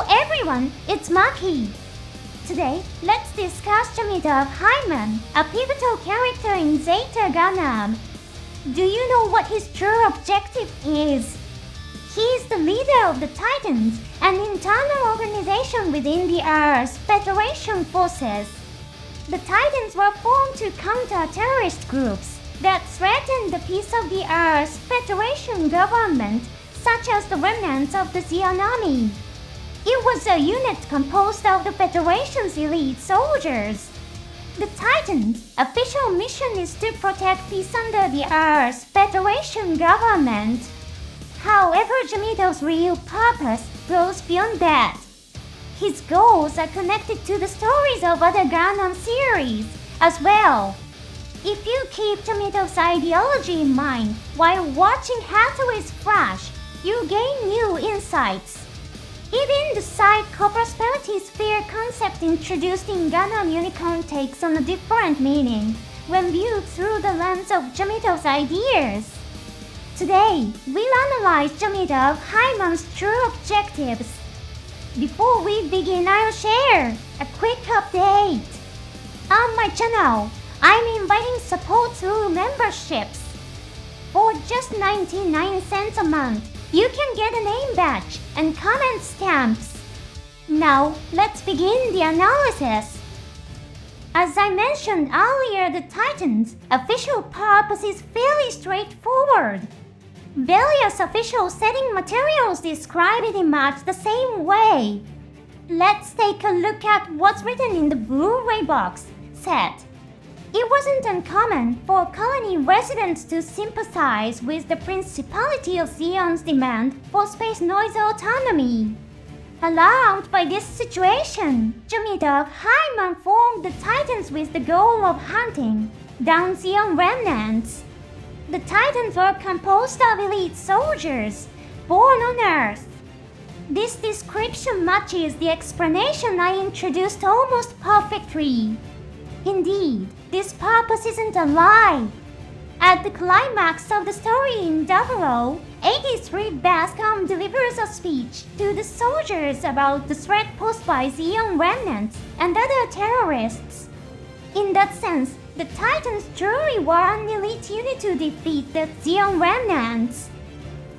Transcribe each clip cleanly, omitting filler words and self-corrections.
Hello everyone, it's Maki. Today, let's discuss Jamitov Hyman, a pivotal character in Z GUNDAM. Do you know what his true objective is? He is the leader of the Titans, an internal organization within the Earth's Federation forces. The Titans were formed to counter terrorist groups that threaten the peace of the Earth's Federation government, such as the remnants of the Zeon Army. It was a unit composed of the Federation's elite soldiers. The Titans' official mission is to protect peace under the Earth's Federation government. However, Jamitov's real purpose goes beyond that. His goals are connected to the stories of other Gundam series as well. If you keep Jamitov's ideology in mind while watching Hathaway's Flash, you gain new insights. Even the side co-prosperity sphere concept introduced in Gundam Unicorn takes on a different meaning when viewed through the lens of Jamitov's ideas. Today, we'll analyze Jamitov Hyman's true objectives. Before we begin, I'll share a quick update. On my channel, I'm inviting support through memberships. For just 99 cents a month, you can get a name badge and comment stamps. Now, let's begin the analysis. As I mentioned earlier, the Titans' official purpose is fairly straightforward. Various official setting materials describe it in much the same way. Let's take a look at what's written in the Blu-ray box set. It wasn't uncommon for colony residents to sympathize with the Principality of Zeon's demand for space noise autonomy. Alarmed by this situation, Jamitov Hyman formed the Titans with the goal of hunting down Zeon remnants. The Titans were composed of elite soldiers born on Earth. This description matches the explanation I introduced almost perfectly. Indeed, this purpose isn't a lie. At the climax of the story in 0083, Bascom delivers a speech to the soldiers about the threat posed by Zeon remnants and other terrorists. In that sense, the Titans truly were an elite unit to defeat the Zeon remnants.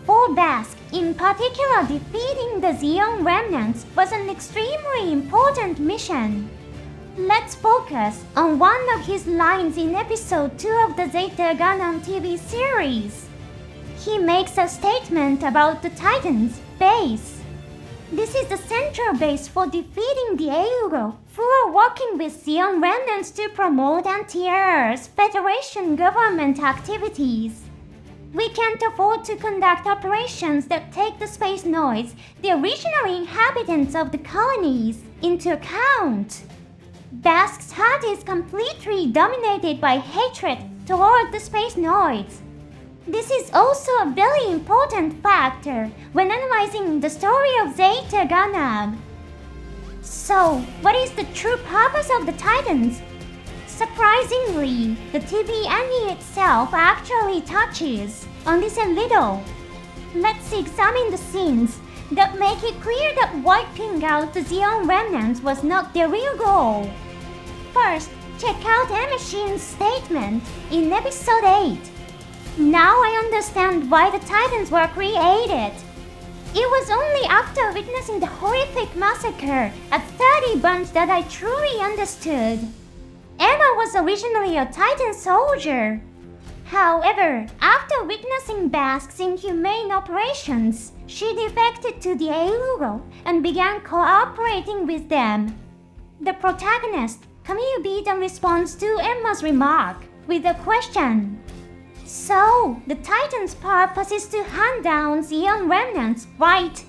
For Basque, in particular, defeating the Zeon remnants was an extremely important mission. Let's focus on one of his lines in episode 2 of the Z GUNDAM TV series. He makes a statement about the Titans' base. This is the central base for defeating the Euro, who are working with Zeon remnants to promote anti-Earth Federation government activities. We can't afford to conduct operations that take the space noise, the original inhabitants of the colonies, into account. Basque's heart is completely dominated by hatred toward the space noise. This is also a very important factor when analyzing the story of Z GUNDAM. So, what is the true purpose of the Titans? Surprisingly, the TV anime itself actually touches on this a little. Let's examine the scenes that make it clear that wiping out the Zeon remnants was not their real goal. First, check out M-Machine's statement in episode 8. Now I understand why the Titans were created. It was only after witnessing the horrific massacre at 30 Bunch that I truly understood. Emma was originally a Titan soldier. However, after witnessing Basque's inhumane operations, she defected to the Euro and began cooperating with them. The protagonist, Camille Beaton, responds to Emma's remark with a question. So, the Titan's purpose is to hunt down Zeon remnants, right?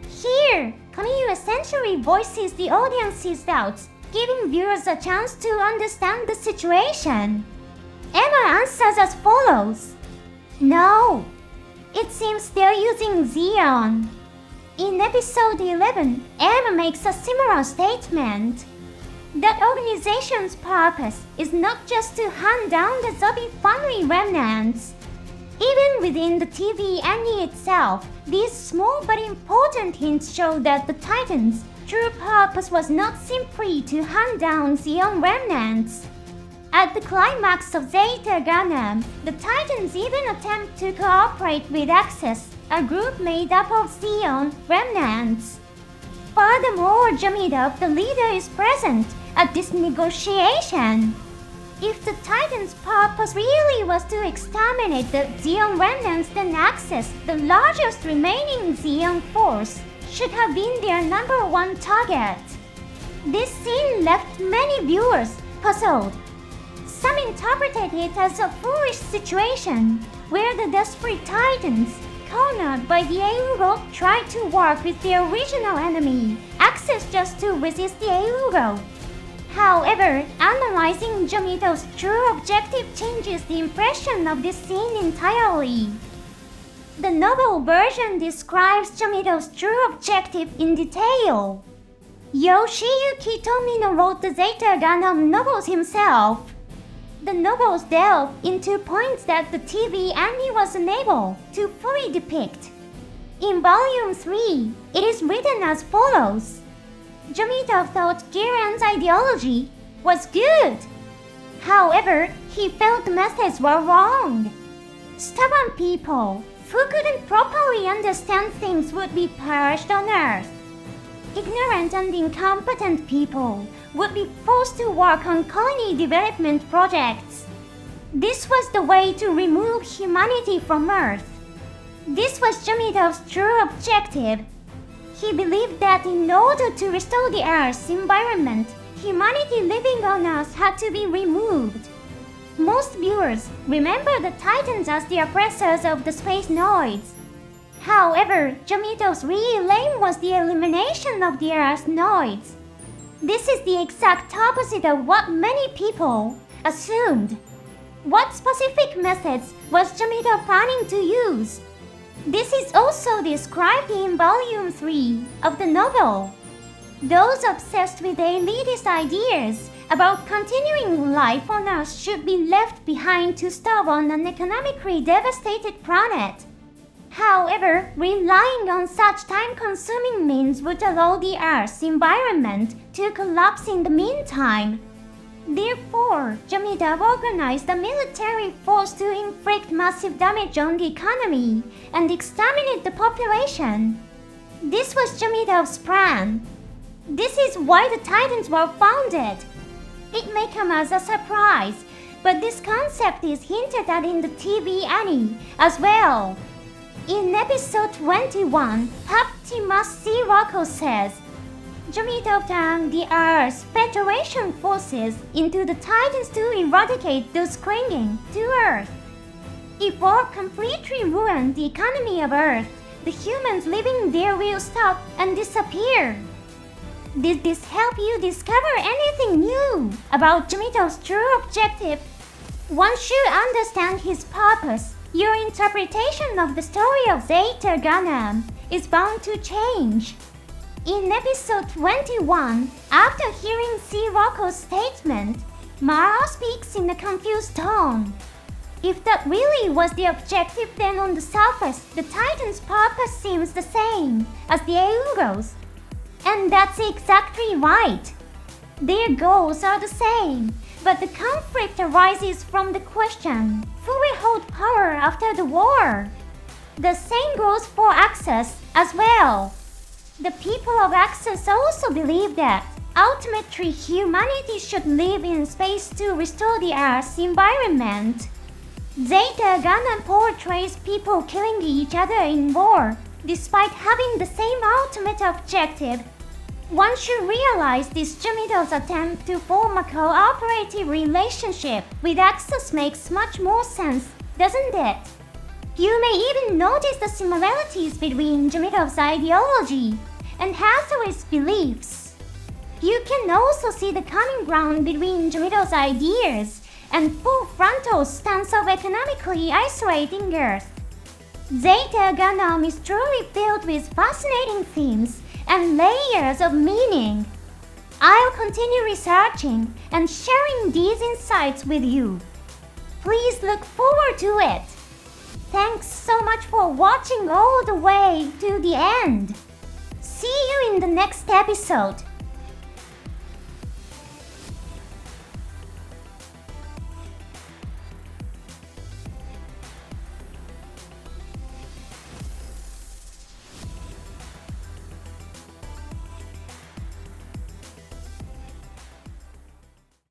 Here, Camille essentially voices the audience's doubts, giving viewers a chance to understand the situation. Emma answers as follows. No, it seems they're using Zeon. In episode 11, Emma makes a similar statement. That organization's purpose is not just to hunt down the zombie family remnants. Even within the TV anime itself, these small but important hints show that the Titans' true purpose was not simply to hunt down Zeon remnants. At the climax of Zeta Gundam, the Titans even attempt to cooperate with Axis, a group made up of Zeon remnants. Furthermore, Jamitov, the leader, is present at this negotiation. If the Titans' purpose really was to exterminate the Zeon remnants, then Axis, the largest remaining Zeon force, should have been their number one target. This scene left many viewers puzzled. Some interpreted it as a foolish situation, where the desperate Titans, cornered by the Euro, tried to work with their original enemy, Axis, just to resist the Euro. However, analyzing Jamitov's true objective changes the impression of this scene entirely. The novel version describes Jamitov's true objective in detail. Yoshiyuki Tomino wrote the Zeta Gundam novels himself. The novels delve into points that the TV anime was unable to fully depict. In Volume 3, it is written as follows. Jamitov thought Giran's ideology was good. However, he felt the methods were wrong. Stubborn people who couldn't properly understand things would be perished on Earth. Ignorant and incompetent people would be forced to work on colony development projects. This was the way to remove humanity from Earth. This was Jamitov's true objective. He believed that in order to restore the Earth's environment, humanity living on Earth had to be removed. Most viewers remember the Titans as the oppressors of the space noids. However, Jamitov's real aim was the elimination of the Earth's noids. This is the exact opposite of what many people assumed. What specific methods was Jamitov planning to use? This is also described in Volume 3 of the novel. Those obsessed with elitist ideas about continuing life on Earth should be left behind to starve on an economically devastated planet. However, relying on such time-consuming means would allow the Earth's environment to collapse in the meantime. Therefore, Jamitov organized a military force to inflict massive damage on the economy and exterminate the population. This was Jamitov's plan. This is why the Titans were founded. It may come as a surprise, but this concept is hinted at in the TV anime as well. In episode 21, Optimus Sirocco says, Jamitov turned the Earth's Federation forces into the Titans to eradicate those clinging to Earth. If war completely ruined the economy of Earth, the humans living there will stop and disappear. Did this help you discover anything new about Jamitov's true objective? Once you understand his purpose, your interpretation of the story of Zeta Gundam is bound to change. In episode 21, after hearing Sirocco's statement, Mara speaks in a confused tone. If that really was the objective, then on the surface, the Titans' purpose seems the same as the Euros. And that's exactly right. Their goals are the same, but the conflict arises from the question, who will hold power after the war? The same goes for Axis as well. The people of Axis also believe that ultimately humanity should live in space to restore the Earth's environment. Zeta Gundam portrays people killing each other in war, despite having the same ultimate objective. Once you realize this, Jamitov's attempt to form a cooperative relationship with Axis makes much more sense, doesn't it? You may even notice the similarities between Jamitov's ideology and Hathaway's beliefs. You can also see the common ground between Jamitov's ideas and full frontal's stance of economically isolating Earth. Zeta Gundam is truly filled with fascinating themes and layers of meaning. I'll continue researching and sharing these insights with you. Please look forward to it. Thanks so much for watching all the way to the end. See you in the next episode.